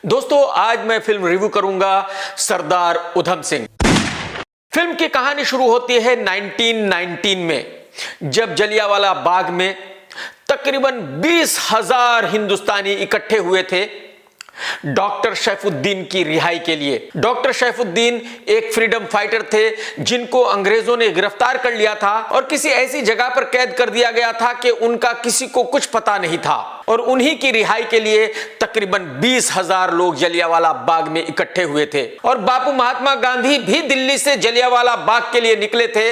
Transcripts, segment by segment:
दोस्तों, आज मैं फिल्म रिव्यू करूंगा सरदार उधम सिंह। फिल्म की कहानी शुरू होती है 1919 में, जब जलियांवाला बाग में तकरीबन 20,000 हिंदुस्तानी इकट्ठे हुए थे डॉक्टर सैफुद्दीन की रिहाई के लिए। डॉक्टर सैफुद्दीन एक फ्रीडम फाइटर थे जिनको अंग्रेजों ने गिरफ्तार कर लिया था और किसी ऐसी जगह पर कैद कर दिया गया था कि उनका किसी को कुछ पता नहीं था, और उन्हीं की रिहाई के लिए तकरीबन 20,000 लोग जलियांवाला बाग में इकट्ठे हुए थे। और बापू महात्मा गांधी भी दिल्ली से जलियांवाला बाग के लिए निकले थे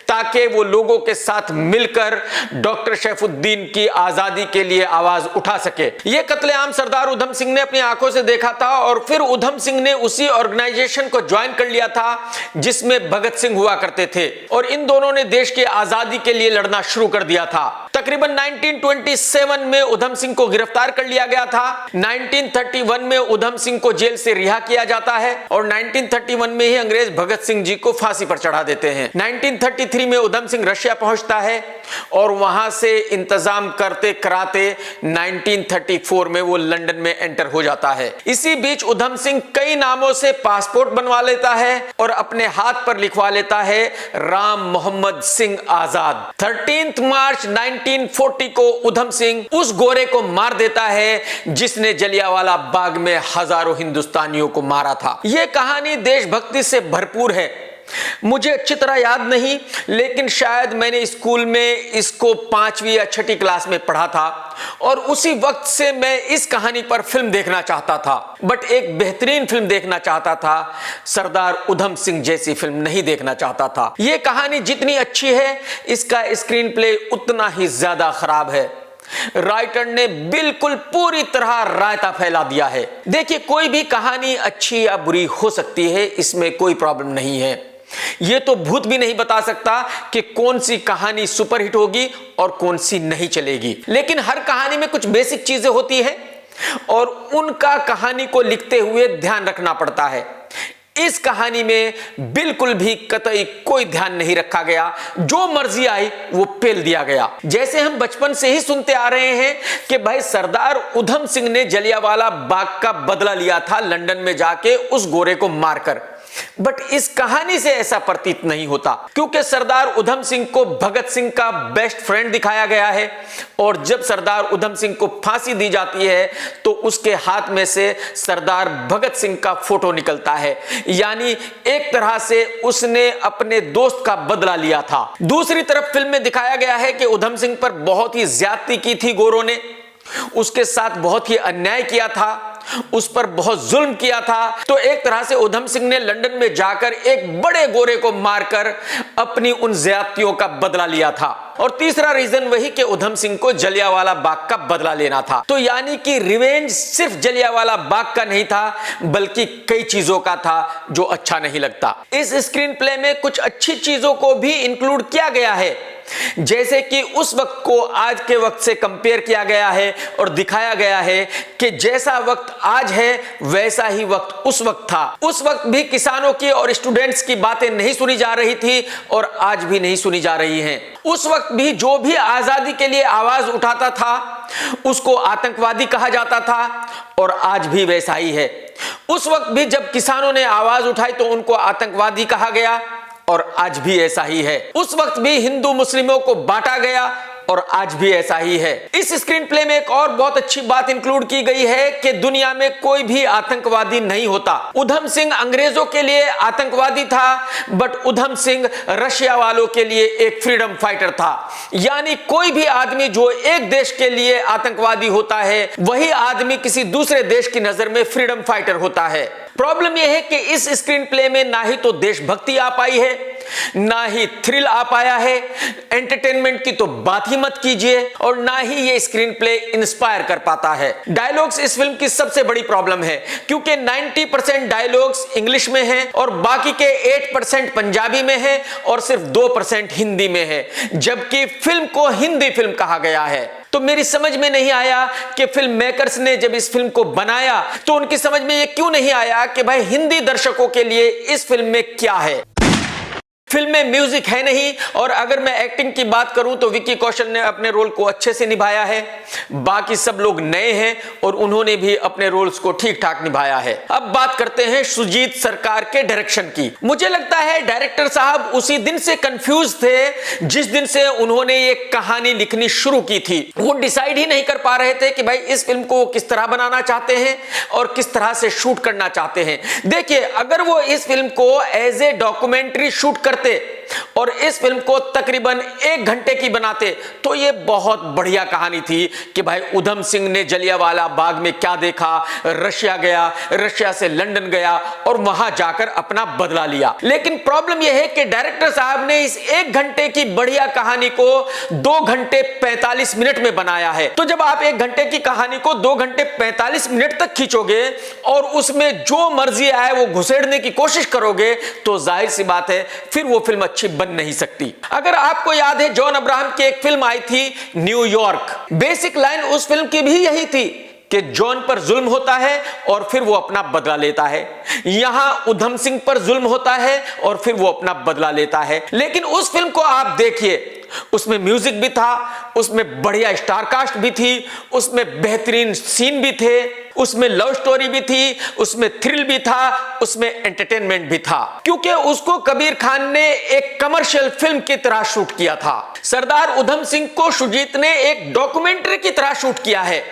ताकि वो लोगों के साथ मिलकर डॉक्टर सैफुद्दीन की आजादी के लिए आवाज उठा सके। ये कत्लेआम सरदार उधम सिंह ने अपनी आंखों से देखा था और फिर उधम सिंह ने उसी ऑर्गेनाइजेशन को ज्वाइन कर लिया था जिसमें भगत सिंह हुआ करते थे, और इन दोनों ने देश की आजादी के लिए लड़ना शुरू कर दिया था। तकरीबन 1927 में उधम सिंह को गिरफ्तार कर लिया गया था। 1931 में उधम सिंह को जेल से रिहा किया जाता है और 1931 में ही अंग्रेज भगत सिंह जी को फांसी पर चढ़ा देते हैं। 1933 में उधम सिंह रशिया पहुंचता है और वहां से इंतजाम करते कराते 1934 में वो लंदन में एंटर हो जाता है। इसी बीच उधम सिंह कई नामों से पासपोर्ट बनवा लेता है और अपने हाथ पर लिखवा लेता है राम मोहम्मद सिंह आजाद। 13 मार्च 1940 को उधम सिंह उस गोरे को मार देता है जिसने जलियांवाला बाग में हजारों हिंदुस्तानियों को मारा था। यह कहानी देशभक्ति से भरपूर है। मुझे अच्छी तरह याद नहीं, लेकिन शायद मैंने स्कूल में इसको 5वीं या 6ठी क्लास में पढ़ा था और उसी वक्त से मैं इस कहानी पर फिल्म देखना चाहता था, बट एक बेहतरीन फिल्म देखना चाहता था। सरदार उधम सिंह जैसी फिल्म नहीं देखना चाहता था। यह कहानी जितनी अच्छी है, इसका स्क्रीन प्ले उतना ही ज्यादा खराब है। राइटर ने बिल्कुल पूरी तरह रायता फैला दिया है। देखिए, कोई भी कहानी अच्छी या बुरी हो सकती है, इसमें कोई प्रॉब्लम नहीं है। यह तो भूत भी नहीं बता सकता कि कौन सी कहानी सुपरहिट होगी और कौन सी नहीं चलेगी, लेकिन हर कहानी में कुछ बेसिक चीजें होती हैं और उनका कहानी को लिखते हुए ध्यान रखना पड़ता है। इस कहानी में बिल्कुल भी कतई कोई ध्यान नहीं रखा गया, जो मर्जी आई वो पेल दिया गया। जैसे हम बचपन से ही सुनते आ रहे हैं कि भाई सरदार उधम सिंह ने जलियांवाला बाग का बदला लिया था लंदन में जाके उस गोरे को मारकर, बट इस कहानी से ऐसा प्रतीत नहीं होता, क्योंकि सरदार उधम सिंह को भगत सिंह का बेस्ट फ्रेंड दिखाया गया है और जब सरदार उधम सिंह को फांसी दी जाती है तो उसके हाथ में से सरदार भगत सिंह का फोटो निकलता है, यानी एक तरह से उसने अपने दोस्त का बदला लिया था। दूसरी तरफ फिल्म में दिखाया गया है कि उधम सिंह पर बहुत ही ज्यादती की थी गोरों ने, उसके साथ बहुत ही अन्याय किया था, उस पर बहुत जुल्म किया था। तो एक तरह से उधम सिंह ने लंदन में जाकर एक बड़े गोरे को मारकर अपनी उन ज्यादतियों का बदला लिया था। और तीसरा रीजन वही कि उधम सिंह को जलियांवाला बाग का बदला लेना था। तो यानी कि रिवेंज सिर्फ जलियांवाला बाग का नहीं था, बल्कि कई चीजों का था जो अच्छा नहीं लगता। इस स्क्रीन प्ले में कुछ अच्छी चीजों को भी इंक्लूड किया गया है, जैसे कि उस वक्त को आज के वक्त से कंपेयर किया गया है और दिखाया गया है कि जैसा वक्त आज है वैसा ही वक्त उस वक्त था। उस वक्त भी किसानों की और स्टूडेंट्स की बातें नहीं सुनी जा रही थी और आज भी नहीं सुनी जा रही हैं। उस वक्त भी जो भी आजादी के लिए आवाज उठाता था उसको आतंकवादी कहा जाता था और आज भी वैसा ही है। उस वक्त भी जब किसानों ने आवाज उठाई तो उनको आतंकवादी कहा गया और आज भी ऐसा ही है। उस वक्त भी हिंदू मुस्लिमों को बांटा गया और आज भी ऐसा ही है। इस स्क्रीन प्ले में एक और बहुत अच्छी बात इंक्लूड की गई है कि दुनिया में कोई भी आतंकवादी नहीं होता। उधम सिंह अंग्रेजों के लिए आतंकवादी था, बट उधम सिंह रशिया वालों के लिए एक फ्रीडम फाइटर था। यानी कोई भी आदमी जो एक देश के लिए आतंकवादी होता है, वही आदमी किसी दूसरे देश की नजर में फ्रीडम फाइटर होता है। प्रॉब्लम यह है कि इस स्क्रीन प्ले में ना ही तो देशभक्ति आ पाई है, ना ही थ्रिल आ पाया है, एंटरटेनमेंट की तो बात ही मत कीजिए, और ना ही ये स्क्रीन प्ले इंस्पायर कर पाता है। डायलॉग्स इस फिल्म की सबसे बड़ी प्रॉब्लम है, क्योंकि 90% डायलॉग्स इंग्लिश में हैं और बाकी के 8% पंजाबी में है और सिर्फ 2% हिंदी में है, जबकि फिल्म को हिंदी फिल्म कहा गया है। तो मेरी समझ में नहीं आया कि फिल्म मेकर्स ने जब इस फिल्म को बनाया तो उनकी समझ में ये क्यों नहीं आया कि भाई हिंदी दर्शकों के लिए इस फिल्म में क्या है। फिल्म में म्यूजिक है नहीं, और अगर मैं एक्टिंग की बात करूं तो विक्की कौशल ने अपने रोल को अच्छे से निभाया है। बाकी सब लोग नए हैं और उन्होंने भी अपने रोल्स को ठीक ठाक निभाया है। अब बात करते हैं सुजीत सरकार के डायरेक्शन की। मुझे लगता है डायरेक्टर साहब उसी दिन से कंफ्यूज थे जिस दिन से उन्होंने ये कहानी लिखनी शुरू की थी। वो डिसाइड ही नहीं कर पा रहे थे कि भाई इस फिल्म को किस तरह बनाना चाहते हैं और किस तरह से शूट करना चाहते हैं। देखिए, अगर वो इस फिल्म को एज ए डॉक्यूमेंट्री शूट करते और इस फिल्म को तकरीबन 1 घंटे की बनाते तो ये बहुत बढ़िया कहानी थी कि भाई उधम सिंह ने जलियांवाला बाग में क्या देखा, रशिया गया, रशिया से लंदन गया और वहां जाकर अपना बदला लिया। लेकिन प्रॉब्लम यह है कि डायरेक्टर साहब ने इस 1 घंटे की बढ़िया कहानी को 2 घंटे 45 मिनट में बनाया है। तो जब आप 1 घंटे की कहानी को 2 घंटे 45 मिनट तक खींचोगे और उसमें जो मर्जी आए वो घुसेड़ने की कोशिश करोगे तो जाहिर सी बात है फिर वो फिल्म अच्छी बन नहीं सकती। अगर आपको याद है, जॉन अब्राहम की एक फिल्म आई थी न्यूयॉर्क। बेसिक लाइन उस फिल्म की भी यही थी कि जॉन पर जुल्म होता है और फिर वो अपना बदला लेता है। यहां उधम सिंह पर जुल्म होता है और फिर वो अपना बदला लेता है। लेकिन उस फिल्म को आप देखिए, उसमें म्यूजिक भी था, उसमें बढ़िया स्टार कास्ट भी थी, उसमें बेहतरीन सीन भी थे, उसमें लव स्टोरी भी थी, उसमें थ्रिल भी था, उसमें एंटरटेनमेंट भी था, क्योंकि उसको कबीर खान ने एक कमर्शियल फिल्म की तरह शूट किया था। सरदार उधम सिंह को सुजीत ने एक डॉक्यूमेंट्री की तरह शूट किया है।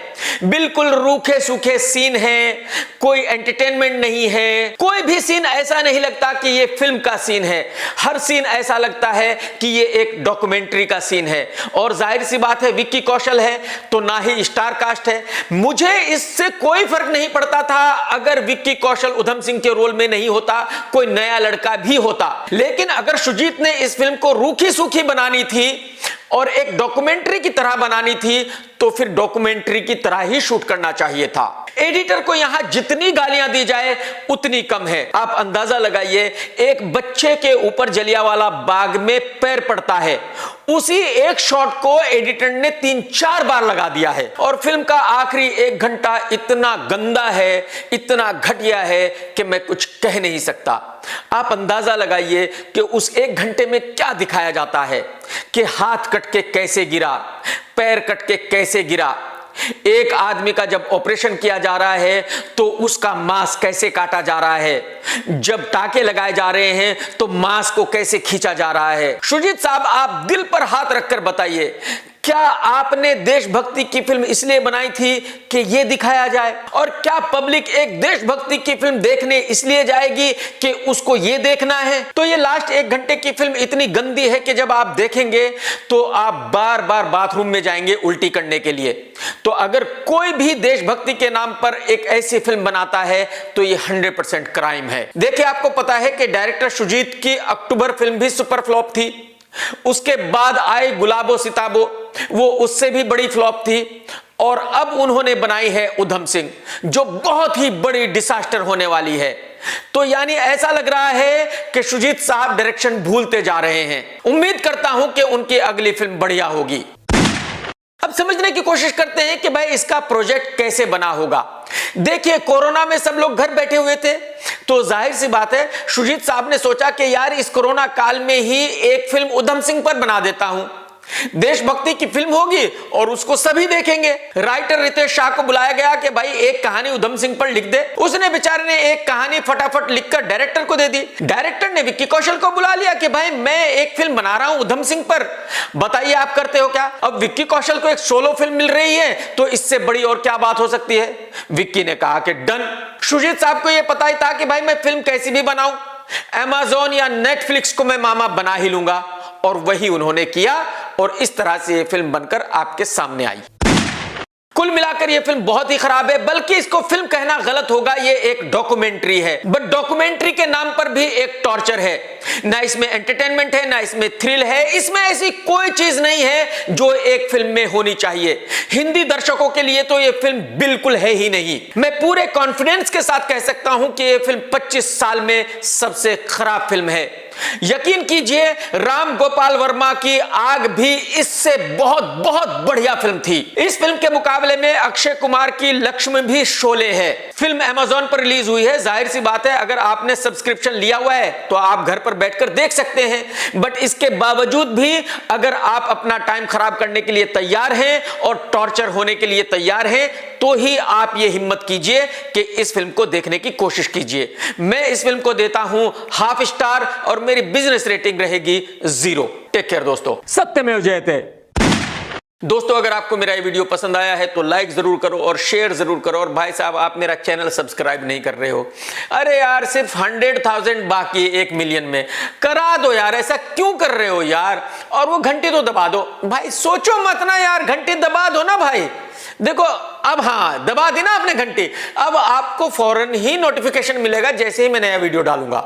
बिल्कुल रूखे सूखे सीन है, कोई एंटरटेनमेंट नहीं है, कोई भी सीन ऐसा नहीं लगता कि ये फिल्म का सीन है। हर सीन ऐसा लगता है कि ये एक डॉक्यूमेंट्री का सीन है। और जाहिर सी बात है विक्की कौशल है तो ना ही स्टार कास्ट है। मुझे इससे कोई फर्क नहीं पड़ता था अगर विक्की कौशल उधम सिंह के रोल में नहीं होता, कोई नया लड़का भी होता। लेकिन अगर सुजीत ने इस फिल्म को रूखी सूखी बनानी थी और एक डॉक्यूमेंट्री की तरह बनानी थी तो फिर डॉक्यूमेंट्री की तरह ही शूट करना चाहिए था। एडिटर को यहां जितनी गालियां दी जाए उतनी कम है। आप अंदाजा लगाइए, एक बच्चे के ऊपर जलियांवाला बाग में पैर पड़ता है, उसी एक शॉट को एडिटर ने 3-4 बार लगा दिया है। और फिल्म का आखिरी 1 घंटा इतना गंदा है, इतना घटिया है कि मैं कुछ कह नहीं सकता। आप अंदाजा लगाइए कि उस 1 घंटे में क्या दिखाया जाता है कि हाथ कट के कैसे गिरा, पैर कट के कैसे गिरा, एक आदमी का जब ऑपरेशन किया जा रहा है तो उसका मांस कैसे काटा जा रहा है, जब टाके लगाए जा रहे हैं तो मांस को कैसे खींचा जा रहा है। सुजीत साहब, आप दिल पर हाथ रखकर बताइए, क्या आपने देशभक्ति की फिल्म इसलिए बनाई थी कि यह दिखाया जाए? और क्या पब्लिक एक देशभक्ति की फिल्म देखने इसलिए जाएगी कि उसको यह देखना है? तो ये लास्ट 1 घंटे की फिल्म इतनी गंदी है कि जब आप देखेंगे तो आप बार बार बाथरूम में जाएंगे उल्टी करने के लिए। तो अगर कोई भी देशभक्ति के नाम पर एक ऐसी फिल्म बनाता है तो ये 100% क्राइम है। देखिए, आपको पता है कि डायरेक्टर सुजीत की अक्टूबर फिल्म भी सुपर फ्लॉप थी। उसके बाद आई गुलाबो सिताबो, वो उससे भी बड़ी फ्लॉप थी। और अब उन्होंने बनाई है उधम सिंह, जो बहुत ही बड़ी डिसास्टर होने वाली है। तो यानी ऐसा लग रहा है कि सुजीत साहब डायरेक्शन भूलते जा रहे हैं। उम्मीद करता हूं कि उनकी अगली फिल्म बढ़िया होगी। अब समझने की कोशिश करते हैं कि भाई इसका प्रोजेक्ट कैसे बना होगा। देखिए, कोरोना में सब लोग घर बैठे हुए थे तो जाहिर सी बात है सुजीत साहब ने सोचा कि यार इस कोरोना काल में ही एक फिल्म उधम सिंह पर बना देता हूं। देशभक्ति की फिल्म होगी और उसको सभी देखेंगे। राइटर रितेश शाह को बुलाया गया कि भाई एक कहानी उधम सिंह पर लिख दे। उसने बेचारे ने एक कहानी फटाफट लिखकर डायरेक्टर को दे दी। डायरेक्टर ने विक्की कौशल को बुला लिया कि भाई मैं एक फिल्म बना रहा हूं उधम सिंह पर, बताइए आप करते हो क्या? अब विक्की कौशल को एक सोलो फिल्म मिल रही है तो इससे बड़ी और क्या बात हो सकती है। विक्की ने कहा कि डन। सुजीत साहब को यह पता ही था कि भाई मैं फिल्म कैसी भी बनाऊं, अमेज़न या नेटफ्लिक्स को मैं मामा बना ही लूंगा। और वही उन्होंने किया और इस तरह से यह फिल्म बनकर आपके सामने आई। कुल मिलाकर यह फिल्म बहुत ही खराब है, बल्कि इसको फिल्म कहना गलत होगा, यह एक डॉक्यूमेंट्री है। बट डॉक्यूमेंट्री के नाम पर भी एक टॉर्चर है। ना इसमें एंटरटेनमेंट है, ना इसमें थ्रिल है, इसमें ऐसी कोई चीज नहीं है जो एक फिल्म में होनी चाहिए। हिंदी दर्शकों के लिए तो यह फिल्म बिल्कुल है ही नहीं। मैं पूरे कॉन्फिडेंस के साथ कह सकता हूं कि यह फिल्म 25 साल में सबसे खराब फिल्म है। यकीन कीजिए, राम गोपाल वर्मा की आग भी इससे बहुत बहुत बढ़िया फिल्म थी। इस फिल्म के मुकाबले में अक्षय कुमार की लक्ष्मी भी शोले है। फिल्म Amazon पर रिलीज हुई है। जाहिर सी बात है, अगर आपने सब्सक्रिप्शन लिया हुआ है तो आप घर पर बैठकर देख सकते हैं। बट इसके बावजूद भी अगर आप अपना टाइम खराब करने के लिए तैयार हैं और टॉर्चर होने के लिए तैयार हैं, तो ही आप ये हिम्मत कीजिए कि इस फिल्म को देखने की कोशिश कीजिए। मैं इस फिल्म को देता हूं हाफ स्टार और मेरी बिजनेस रेटिंग रहेगी 0। टेक केयर दोस्तों। सत्यमेव जयते। दोस्तों, अगर आपको मेरा ये वीडियो पसंद आया है तो लाइक जरूर करो और शेयर जरूर करो। और भाई साहब, आप मेरा चैनल सब्सक्राइब नहीं कर रहे हो, अरे यार सिर्फ 100,000 बाकी है 1 मिलियन में, करा दो यार। ऐसा क्यों कर रहे हो यार? और वो घंटी तो दबा दो भाई, सोचो मत ना यार, घंटी दबा दो ना भाई। देखो अब, हाँ दबा दी ना आपने घंटी, अब आपको फौरन ही नोटिफिकेशन मिलेगा जैसे ही मैं नया वीडियो डालूंगा।